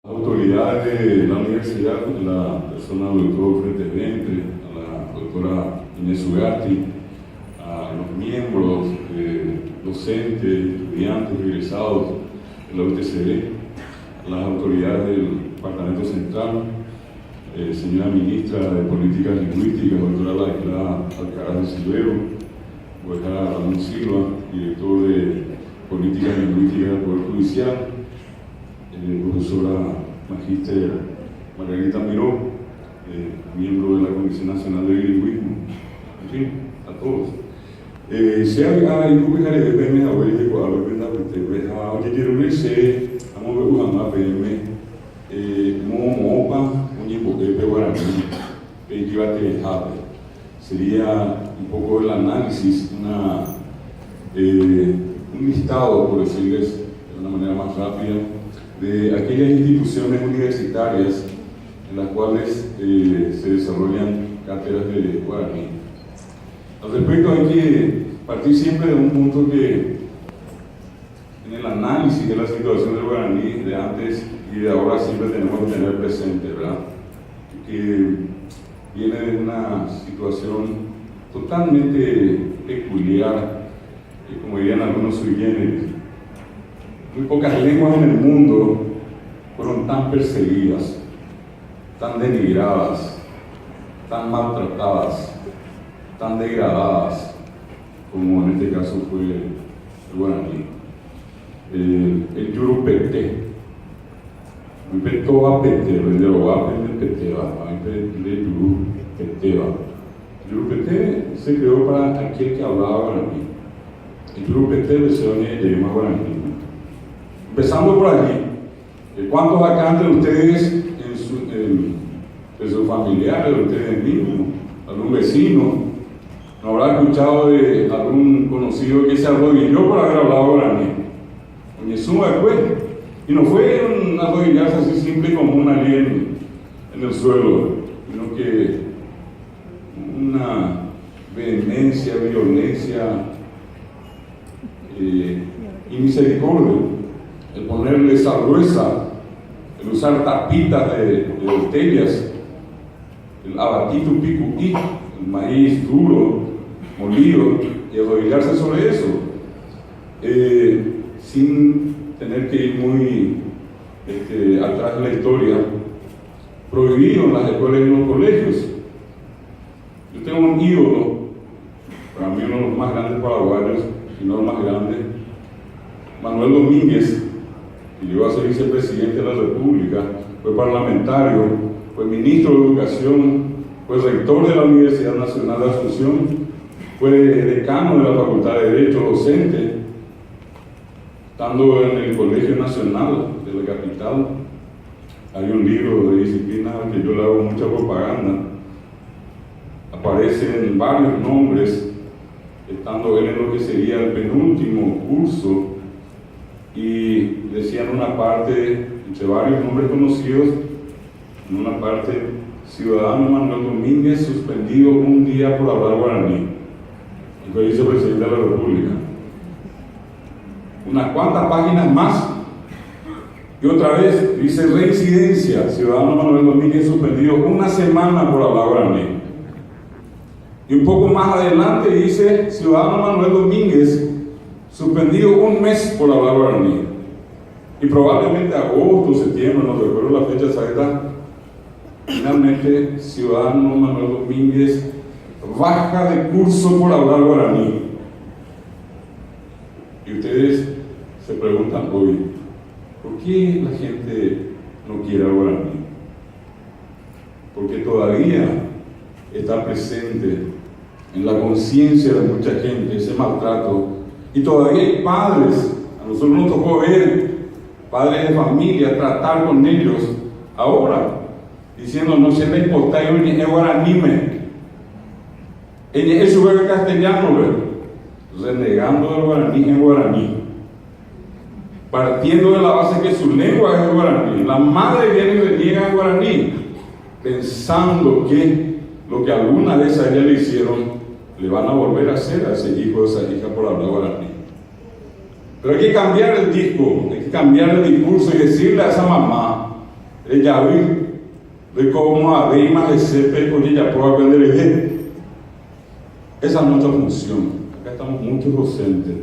Autoridades de la universidad, la persona del doctor Frente Ventre, a la doctora Inés Ugarte, a los miembros, docentes, estudiantes, egresados de la UTCD, a las autoridades del Departamento Central, señora Ministra de Políticas Lingüísticas, doctora Laila Alcaraz de Silvero, doctora Ramón Silva, director de Políticas Lingüísticas del Poder Judicial, profesora magíster Margarita Miró, miembro de la Comisión Nacional de Bilingüismo, en fin, a todos. Se habla en Cuba de PM a Huelva de Ecuador, ¿verdad? Oye, quiero decir, vamos a ver una PM, Mopa, Pepe Guaraní, Pepe sería un poco el análisis, un listado, por decirles de una manera más rápida, de aquellas instituciones universitarias en las cuales se desarrollan cátedras de guaraní. Al respecto, hay que partir siempre de un punto que en el análisis de la situación del guaraní de antes y de ahora siempre tenemos que tener presente, ¿verdad? Que viene de una situación totalmente peculiar, como dirían algunos sui generis. Muy pocas lenguas en el mundo fueron tan perseguidas, tan denigradas, tan maltratadas, tan degradadas como en este caso fue el guaraní. El yurupete, el petoa pete, el yoruba peteba, el yurupeteba. El yurupete se creó para aquel que hablaba guaraní. El yurupete le se une el idioma guaraní. Empezando por allí, ¿cuántos acá entre ustedes, de sus familiares, de ustedes mismos, algún vecino, no habrá escuchado de algún conocido que se arrodilló por haber hablado guaraní? Y no fue un arrodillarse así simple como un alien en el suelo, sino que una vehemencia, violencia y misericordia. El ponerle sal gruesa, el usar tapitas de botellas, el abatito picuí, el maíz duro, molido, y arrodillarse sobre eso, sin tener que ir muy atrás de la historia, prohibido en las escuelas y en los colegios. Yo tengo un ídolo, para mí uno de los más grandes paraguayos, si no el más grande, Manuel Domínguez, que llegó a ser vicepresidente de la República, fue parlamentario, fue ministro de Educación, fue rector de la Universidad Nacional de Asunción, fue decano de la Facultad de Derecho, docente, estando en el Colegio Nacional de la capital. Hay un libro de disciplina al que yo le hago mucha propaganda. Aparecen varios nombres, estando él en lo que sería el penúltimo curso, y decían una parte, entre varios nombres conocidos, en una parte, ciudadano Manuel Domínguez suspendido un día por hablar guaraní, y fue vicepresidente de la República. Unas cuantas páginas más, y otra vez dice reincidencia, ciudadano Manuel Domínguez suspendido una semana por hablar guaraní. Y un poco más adelante dice ciudadano Manuel Domínguez suspendido un mes por hablar guaraní. Y probablemente agosto, septiembre, no recuerdo la fecha exacta, finalmente ciudadano Manuel Domínguez baja de curso por hablar guaraní. Y ustedes se preguntan hoy, ¿por qué la gente no quiere el guaraní? Porque todavía está presente en la conciencia de mucha gente ese maltrato. Y todavía hay padres, a nosotros nos tocó ver padres de familia tratar con ellos ahora, diciendo no se le importa el guaraní, eso es castellano, renegando el guaraní en guaraní, partiendo de la base que su lengua es el guaraní. La madre viene y reniega en guaraní, pensando que lo que alguna vez a ella le hicieron le van a volver a hacer a ese hijo o esa hija por hablar guaraní. Pero hay que cambiar el disco, hay que cambiar el discurso y decirle a esa mamá ella vi de cómo a Deima de Cepe con ella puedo aprender de esa es nuestra función. Acá estamos muchos docentes,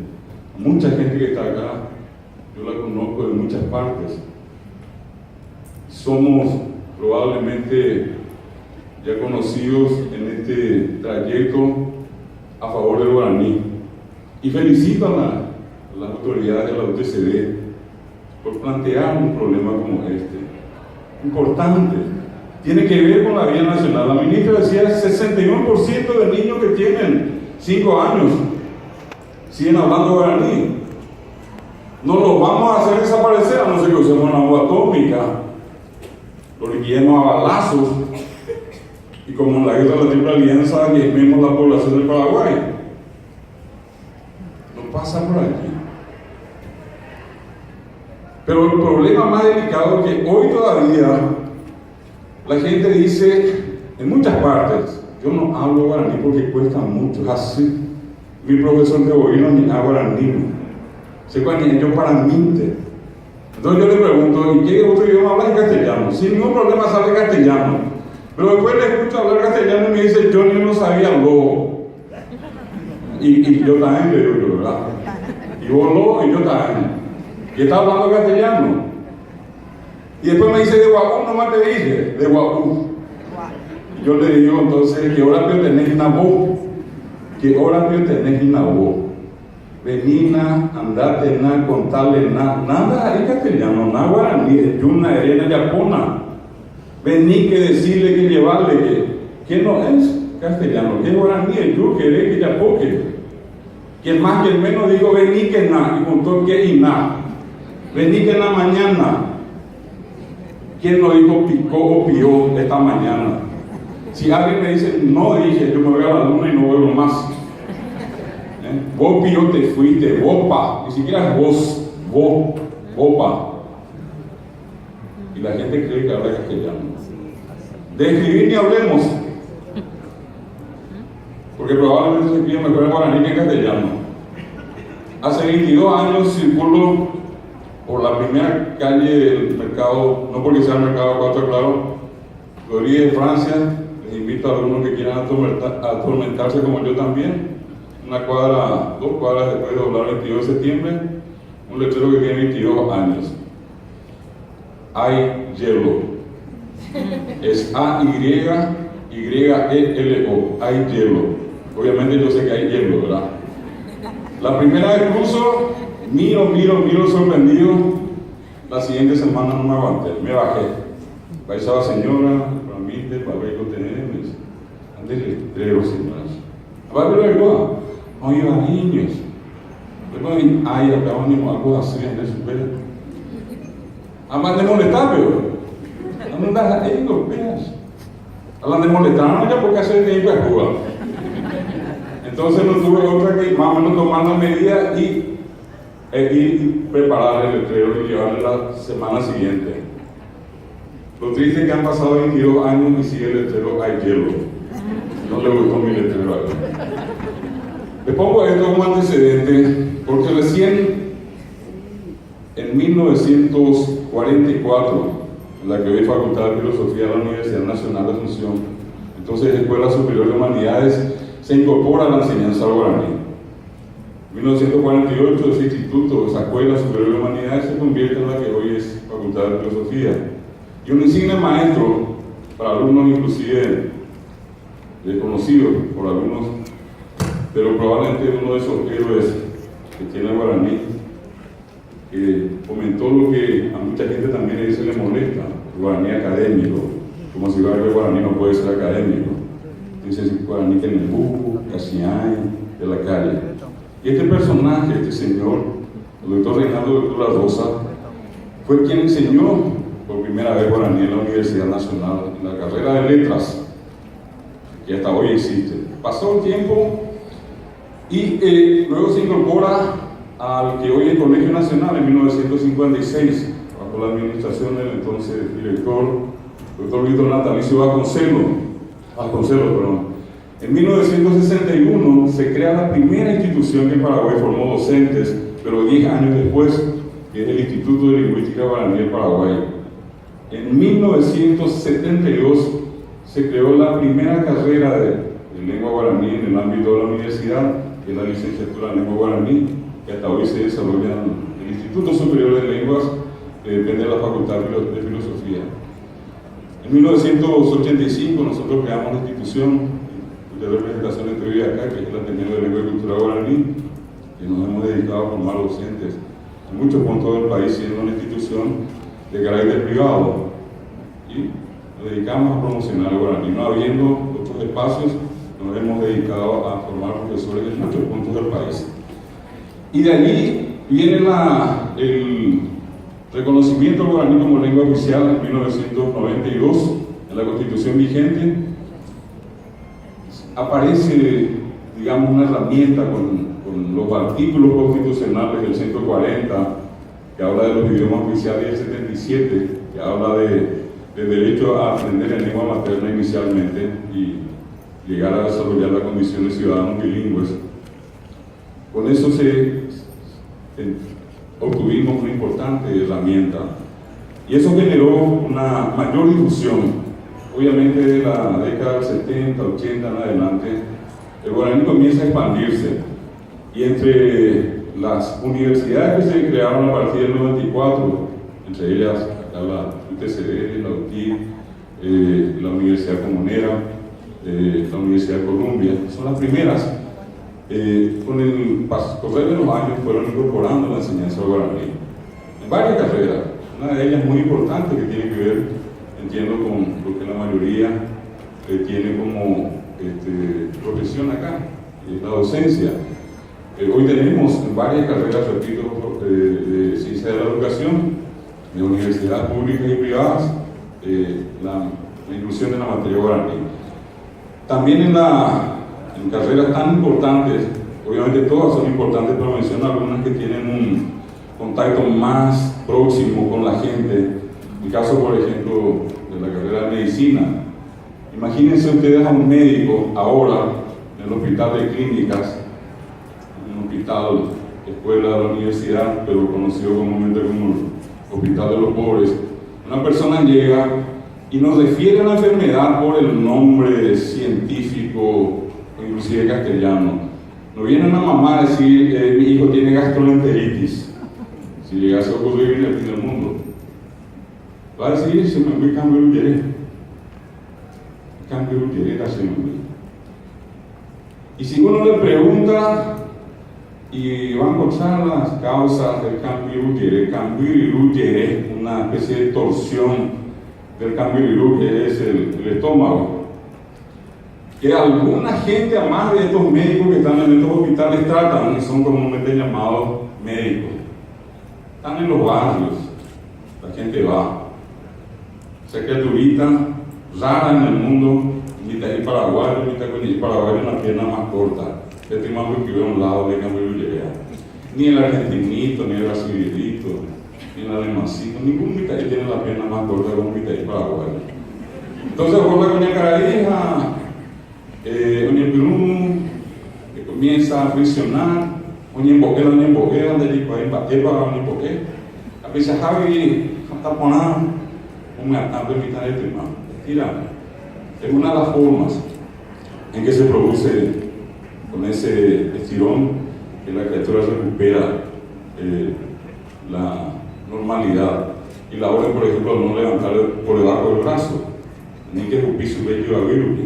mucha gente que está acá, yo la conozco de muchas partes. Somos probablemente ya conocidos en este trayecto a favor del guaraní. Y felicito a las autoridades de la UTCD por plantear un problema como este. Importante. Tiene que ver con la vida nacional. La ministra decía 61% de niños que tienen 5 años siguen hablando guaraní. No los vamos a hacer desaparecer a no ser que usemos una bomba atómica, lo liquidemos a balazos y como en la guerra de la Triple Alianza diezmemos la población del Paraguay. No pasa por aquí. Pero el problema más delicado es que hoy todavía la gente dice en muchas partes, yo no hablo guaraní porque cuesta mucho, es así. Mi profesor de gobierno ni habla guaraní, se cuenta yo para mí. Entonces yo le pregunto, ¿y qué otro idioma habla en castellano? Sin ningún problema sale castellano. Pero después le escucho hablar castellano y me dice, yo ni no sabía lo. Y yo también le digo, ¿verdad? Y vos lo, y yo también. Y está hablando castellano. Y después me dice, de Guapú, nomás te dije, de Guapú. Yo le digo, entonces, ¿qué hora tenés en la voz? ¿Qué hora tenés en la voz? Venina, andate, na, contale, nada en castellano, nada guaraní, yuna, arena, yapona. Vení que decirle, que llevarle, que no es castellano, que es guaraní, yo queré que yapoque. Quien más que el menos digo, vení que na, y juntó que y na. Vení que na mañana. ¿Quién no dijo picó o pió esta mañana? Si alguien me dice, no dije, yo me voy a la luna y no vuelvo más. Vos pío te fuiste, vos pa, ni siquiera es vos pa. Y la gente cree que habla castellano. De escribir ni hablemos, porque probablemente se escribe mejor en guaraní que en castellano. Hace 22 años circulo por la primera calle del mercado, no porque sea el mercado 4 Claro, Florida de Francia. Les invito a algunos que quieran atormentarse como yo también. Una cuadra, 2 cuadras después de doblar el 22 de septiembre, un letrero que tiene 22 años. Hay hielo. Es A-Y-Y-E-L-O. Hay hielo. Obviamente yo sé que hay hielo, ¿verdad? La primera vez cruzo, miro sorprendido. La siguiente semana no me aguanté, me bajé. Paisaba señora, permite, para ver lo tenemos. Antes letrero, señoras. Aparte de verdad. No iba niños. Después, ay, acá venimos algo así en el super. Además de molestar, pero no andas ahí, los peas. Hablan de molestar, ya porque hace tiempo es jugar. Entonces no tuve otra que más o menos tomar la medida y preparar el letrero y llevarle la semana siguiente. Lo triste es que han pasado 22 años y sigue el letrero, hay hielo. No le gustó mi letrero a él. Les pongo esto como antecedente porque recién en 1944, en la que hoy Facultad de Filosofía de la Universidad Nacional de Asunción, entonces Escuela Superior de Humanidades, se incorpora a la enseñanza guaraní. En 1948 ese instituto, esa Escuela Superior de Humanidades se convierte en la que hoy es Facultad de Filosofía. Y un insigne maestro para alumnos inclusive desconocidos por algunos, pero probablemente uno de esos héroes que tiene el guaraní, que comentó lo que a mucha gente también le molesta, el guaraní académico, como si el guaraní no puede ser académico. Dice el guaraní que en el buco, casi hay, de la calle. Y este personaje, este señor, el doctor Reinaldo de la Rosa, fue quien enseñó por primera vez guaraní en la Universidad Nacional, en la carrera de letras, que hasta hoy existe. Pasó el tiempo y luego se incorpora al que hoy es Colegio Nacional en 1956, bajo la administración del entonces director, doctor Víctor Natalicio Vasconcelos. En 1961 se crea la primera institución que en Paraguay formó docentes, pero 10 años después, que es el Instituto de Lingüística Guaraní del Paraguay. En 1972 se creó la primera carrera de lengua guaraní en el ámbito de la universidad, que es la licenciatura en lengua guaraní, que hasta hoy se desarrolla en el Instituto Superior de Lenguas, que depende de la Facultad de Filosofía. En 1985 nosotros creamos la institución de representación entre hoy acá, que es el Ateneo de Lengua y Cultura Guaraní, que nos hemos dedicado a formar docentes en muchos puntos del país, siendo una institución de carácter privado, y nos dedicamos a promocionar el guaraní. No habiendo otros espacios, nos hemos dedicado a formar profesores en muchos puntos del país. Y de allí viene el reconocimiento del guaraní como lengua oficial en 1992, en la Constitución vigente. Aparece, digamos, una herramienta con los artículos constitucionales del 140, que habla de los idiomas oficiales, y el 77, que habla de derecho a aprender en lengua materna inicialmente y llegar a desarrollar la condición de ciudadanos bilingües. Con eso obtuvimos una importante herramienta, y eso generó una mayor difusión. Obviamente de la década del 70, 80 en adelante, el guaraní comienza a expandirse, y entre las universidades que se crearon a partir del 94, entre ellas acá la UTCD, la UTI, la Universidad Comunera, la Universidad de Columbia, son las primeras. Con el correr de los años fueron incorporando la enseñanza del guaraní en varias carreras. Una de ellas muy importante, que tiene que ver, entiendo, con lo que la mayoría tiene como profesión acá, es la docencia. Hoy tenemos en varias carreras, repito, de ciencia de la educación, de universidades públicas y privadas, la inclusión de la materia guaraní. También en carreras tan importantes, obviamente todas son importantes, pero menciono algunas que tienen un contacto más próximo con la gente. El caso, por ejemplo, de la carrera de medicina. Imagínense ustedes a un médico ahora en el hospital de clínicas, en un hospital, escuela de la universidad, pero conocido comúnmente como el hospital de los pobres. Una persona llega y nos refiere a la enfermedad por el nombre científico, o inclusive castellano. No viene una mamá a decir, mi hijo tiene gastroenteritis. Si llegase a ocurrir en el fin del mundo, va a decir, se me fue cambio de interés. Cambio de interés, se me fue. Y si uno le pregunta, y van a encontrar las causas del cambio de interés, una especie de torsión del cambio que es el estómago, que alguna gente, además de estos médicos que están en estos hospitales, tratan, y son comúnmente llamados médicos. Están en los barrios, la gente va. Esa criaturita rara en el mundo, mitad de paraguayo, mitad de paraguayo en la pierna más corta. Este más que ve a un lado de cambio de ni el argentinito, ni el brasilito, ni el alemancito, ningún mitad tiene la pierna más corta que un mitad de paraguayo. Entonces, por la coña caralija, Oña Perú, que comienza a friccionar, Oña Emboquera, donde dijo, ahí bate para Oña Emboquera. A veces Javi, hasta poner un atado de mitad de tema. Tira, es una de las formas en que se produce con ese estirón que la criatura recupera la normalidad. Y la orden, por ejemplo, no levantar por debajo del brazo, ni que escupir su bello aguiluque.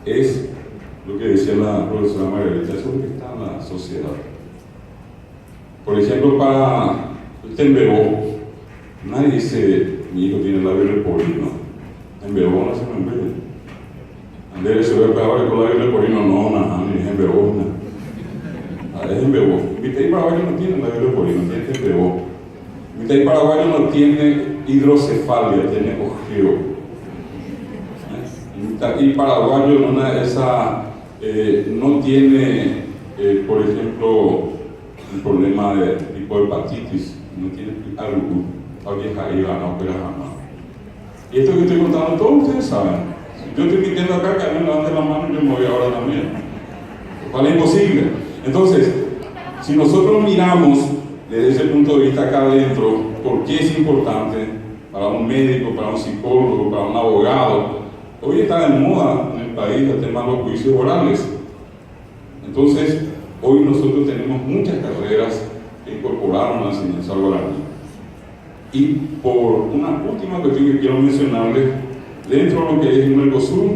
Es lo que decía la profesora Margarita, eso es lo que está en la sociedad. Por ejemplo, para el tembebó, nadie dice, mi hijo tiene labio leporino. Tembebó no se me embebe. Andele se ve peor con labio leporino, no, ni es tembebó. Es tembebó. Mi tey paraguayo no tiene labio leporino, tiene tembebó. Mi tey paraguayo no tiene hidrocefalia, tiene ojeo. Y paraguayo no tiene, por ejemplo, un problema de tipo de hepatitis, no tiene algo, no opera jamás. Y esto que estoy contando, todos ustedes saben. Si yo estoy mintiendo acá, que alguien levante la mano, yo me voy ahora también. Ojalá imposible. Entonces, si nosotros miramos desde ese punto de vista acá adentro, ¿por qué es importante para un médico, para un psicólogo, para un abogado. Hoy está de moda en el país el tema de los juicios orales. Entonces, hoy nosotros tenemos muchas carreras que incorporaron la enseñanza guaraní. Y por una última cuestión que quiero mencionarles, dentro de lo que es el Mercosur,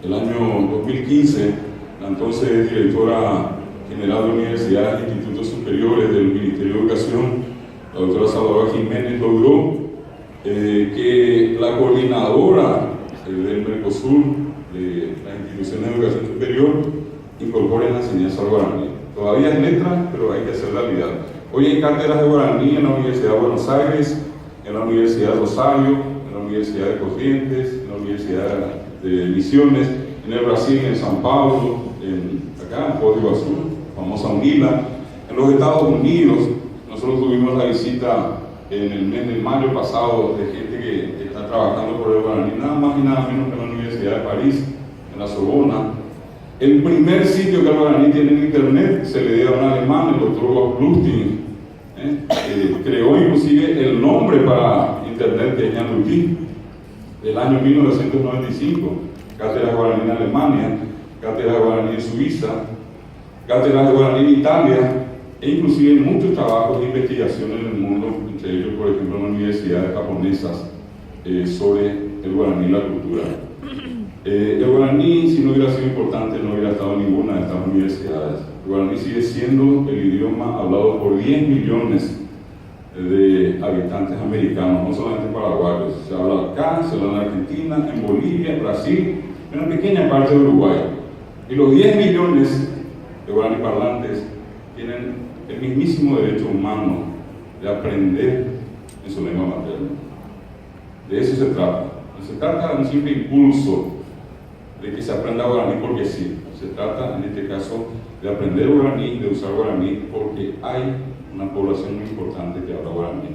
el año 2015, la entonces directora general de universidades e institutos superiores del Ministerio de Educación, la doctora Salvador Jiménez, logró que la coordinadora del Mercosur, de las instituciones de educación superior, incorpore la enseñanza al guaraní. Todavía es letra, pero hay que hacer realidad. Hoy hay cátedras de guaraní en la Universidad de Buenos Aires, en la Universidad de Rosario, en la Universidad de Corrientes, en la Universidad de Misiones, en el Brasil, en San Pablo, acá en Foz do Iguazú, famosa UNILA. En los Estados Unidos, nosotros tuvimos la visita en el mes de mayo pasado de gente que está trabajando por el guaraní, nada más y nada menos que en la Universidad de París, en la Sorbona. El primer sitio que el guaraní tiene en internet se le dio a un alemán, el doctor Wolf Lustig, creó inclusive el nombre para internet de Ñandutí, del año 1995, cátedras de guaraní en Alemania, cátedras de guaraní en Suiza, cátedras de guaraní en Italia, e inclusive muchos trabajos de investigación en el mundo, entre ellos, por ejemplo, en universidades japonesas, sobre el guaraní y la cultura. El guaraní, si no hubiera sido importante, no hubiera estado en ninguna de estas universidades. El guaraní sigue siendo el idioma hablado por 10 millones de habitantes americanos, no solamente paraguayos. Se habla acá, se habla en Argentina, en Bolivia, en Brasil, en una pequeña parte de Uruguay. Y los 10 millones de guaraní parlantes tienen el mismísimo derecho humano de aprender en su lengua materna. De eso se trata. No se trata de un simple impulso de que se aprenda guaraní porque sí. Se trata, en este caso, de aprender guaraní, de usar guaraní, porque hay una población muy importante que habla guaraní.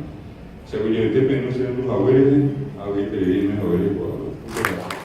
Se oye, te penúncia dos abuelos, a ver,